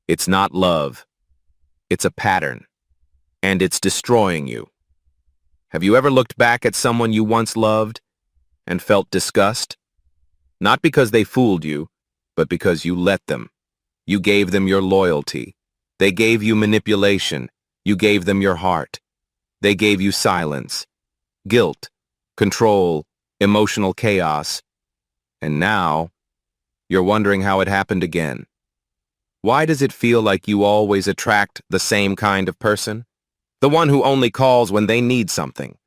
It's not love. It's a pattern. And it's destroying you. Have you ever looked back at someone you once loved and felt disgust? Not because they fooled you, but because you let them. You gave them your loyalty. They gave you manipulation. You gave them your heart. They gave you silence, guilt, control, emotional chaos. And now, you're wondering how it happened again. Why does it feel like you always attract the same kind of person? The one who only calls when they need something.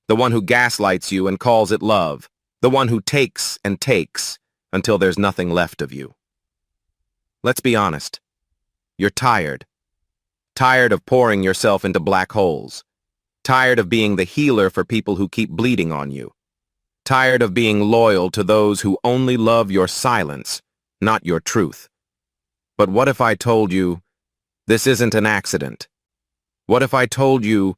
The one who gaslights you and calls it love. The one who takes and takes until there's nothing left of you. Let's be honest. You're tired. Tired of pouring yourself into black holes. Tired of being the healer for people who keep bleeding on you. Tired of being loyal to those who only love your silence, not your truth. But what if I told you this isn't an accident? What if I told you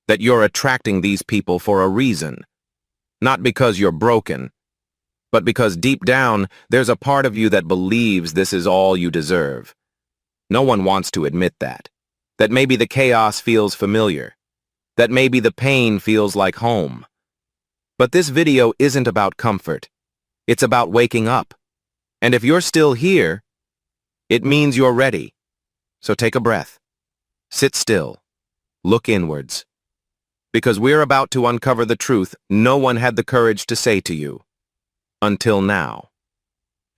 that you're attracting these people for a reason? Not because you're broken, but because deep down there's a part of you that believes this is all you deserve. No one wants to admit that. That maybe the chaos feels familiar. That maybe the pain feels like home. But this video isn't about comfort. It's about waking up. And if you're still here, it means you're ready. So take a breath. Sit still. Look inwards. Because we're about to uncover the truth no one had the courage to say to you. Until now.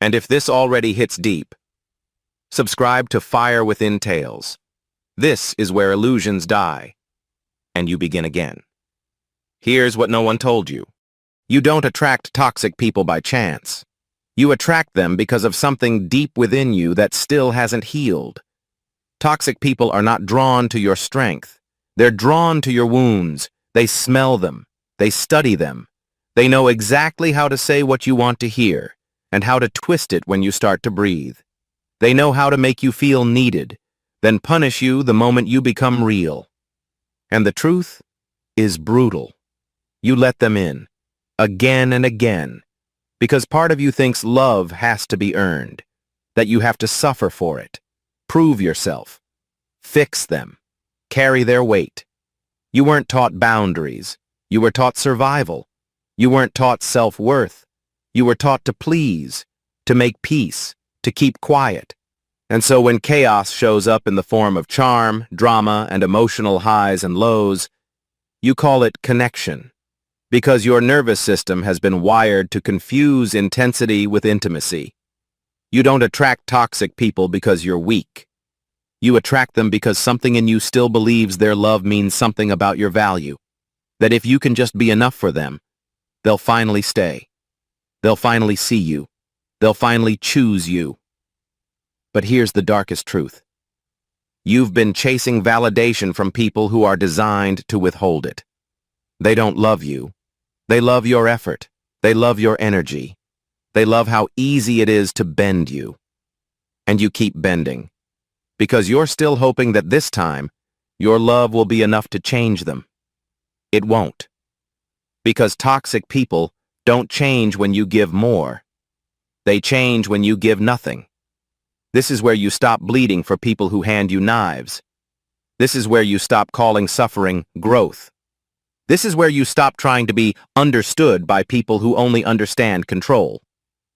And if this already hits deep, subscribe to Fire Within Tales. This is where illusions die, and you begin again. Here's what no one told you. You don't attract toxic people by chance. You attract them because of something deep within you that still hasn't healed. Toxic people are not drawn to your strength. They're drawn to your wounds. They smell them. They study them. They know exactly how to say what you want to hear and how to twist it when you start to breathe. They know how to make you feel needed, then punish you the moment you become real. And the truth is brutal. You let them in, again and again, because part of you thinks love has to be earned, that you have to suffer for it, prove yourself, fix them, carry their weight. You weren't taught boundaries. You were taught survival. You weren't taught self-worth. You were taught to please, to make peace, to keep quiet. And so when chaos shows up in the form of charm, drama, and emotional highs and lows, you call it connection, because your nervous system has been wired to confuse intensity with intimacy. You don't attract toxic people because you're weak. You attract them because something in you still believes their love means something about your value, that if you can just be enough for them, they'll finally stay. They'll finally see you. They'll finally choose you. But here's the darkest truth. You've been chasing validation from people who are designed to withhold it. They don't love you. They love your effort. They love your energy. They love how easy it is to bend you. And you keep bending, because you're still hoping that this time, your love will be enough to change them. It won't. Because toxic people don't change when you give more. They change when you give nothing. This is where you stop bleeding for people who hand you knives. This is where you stop calling suffering growth. This is where you stop trying to be understood by people who only understand control.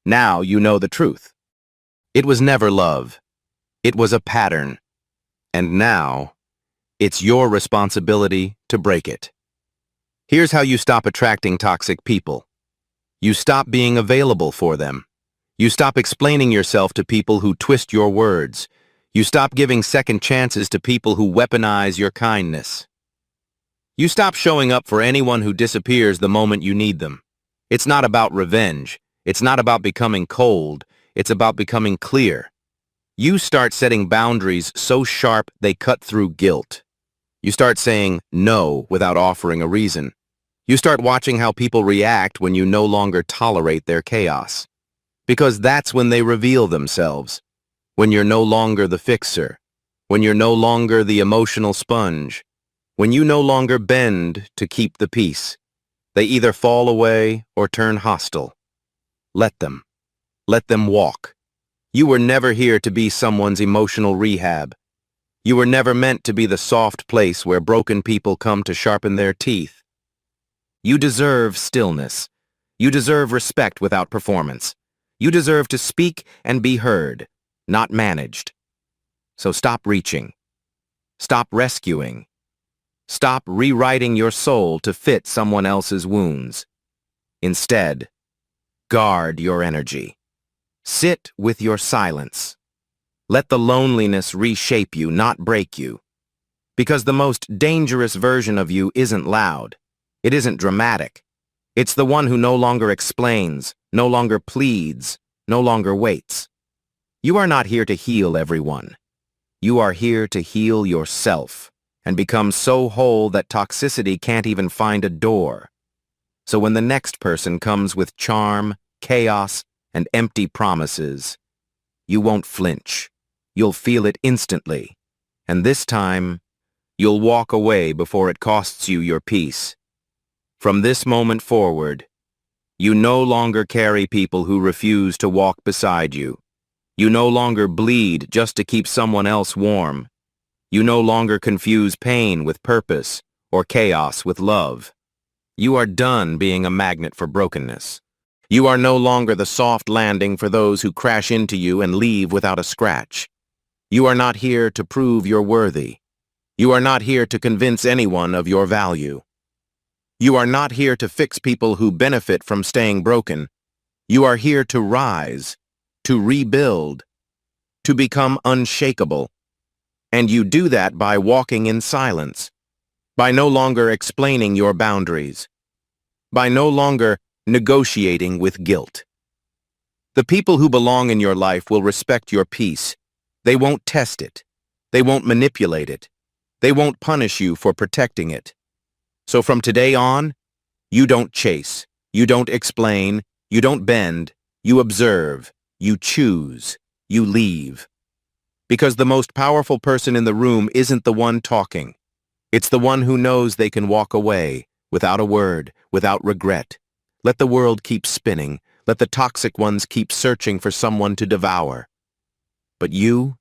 Now you know the truth. It was never love. It was a pattern. And now, it's your responsibility to break it. Here's how you stop attracting toxic people. You stop being available for them. You stop explaining yourself to people who twist your words. You stop giving second chances to people who weaponize your kindness. You stop showing up for anyone who disappears the moment you need them. It's not about revenge. It's not about becoming cold. It's about becoming clear. You start setting boundaries so sharp they cut through guilt. You start saying no without offering a reason. You start watching how people react when you no longer tolerate their chaos. Because that's when they reveal themselves. When you're no longer the fixer. When you're no longer the emotional sponge. When you no longer bend to keep the peace. They either fall away or turn hostile. Let them. Let them walk. You were never here to be someone's emotional rehab. You were never meant to be the soft place where broken people come to sharpen their teeth. You deserve stillness. You deserve respect without performance. You deserve to speak and be heard, not managed. So stop reaching. Stop rescuing. Stop rewriting your soul to fit someone else's wounds. Instead, guard your energy. Sit with your silence. Let the loneliness reshape you, not break you. Because the most dangerous version of you isn't loud. It isn't dramatic. It's the one who no longer explains, no longer pleads, no longer waits. You are not here to heal everyone. You are here to heal yourself and become so whole that toxicity can't even find a door. So when the next person comes with charm, chaos, and empty promises, you won't flinch. You'll feel it instantly. And this time, you'll walk away before it costs you your peace. From this moment forward, you no longer carry people who refuse to walk beside you. You no longer bleed just to keep someone else warm. You no longer confuse pain with purpose or chaos with love. You are done being a magnet for brokenness. You are no longer the soft landing for those who crash into you and leave without a scratch. You are not here to prove you're worthy. You are not here to convince anyone of your value. You are not here to fix people who benefit from staying broken. You are here to rise, to rebuild, to become unshakable. And you do that by walking in silence, by no longer explaining your boundaries, by no longer negotiating with guilt. The people who belong in your life will respect your peace. They won't test it. They won't manipulate it. They won't punish you for protecting it. So from today on, you don't chase, you don't explain, you don't bend, you observe, you choose, you leave. Because the most powerful person in the room isn't the one talking. It's the one who knows they can walk away, without a word, without regret. Let the world keep spinning. Let the toxic ones keep searching for someone to devour. But you've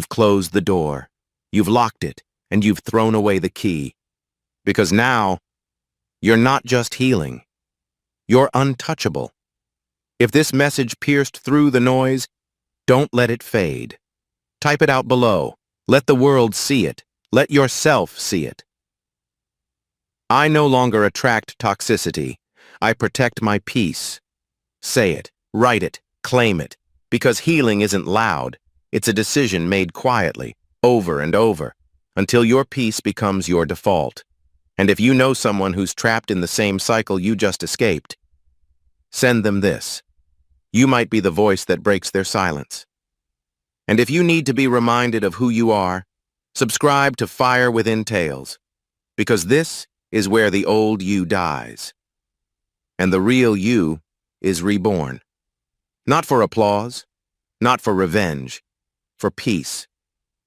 closed the door. You've locked it, and you've thrown away the key. Because now, you're not just healing. You're untouchable. If this message pierced through the noise, don't let it fade. Type it out below. Let the world see it. Let yourself see it. I no longer attract toxicity. I protect my peace. Say it, write it, claim it. Because healing isn't loud. It's a decision made quietly, over and over, until your peace becomes your default. And if you know someone who's trapped in the same cycle you just escaped, send them this. You might be the voice that breaks their silence. And if you need to be reminded of who you are, subscribe to Fire Within Tales, because this is where the old you dies, and the real you is reborn. Not for applause, not for revenge, for peace,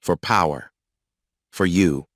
for power, for you.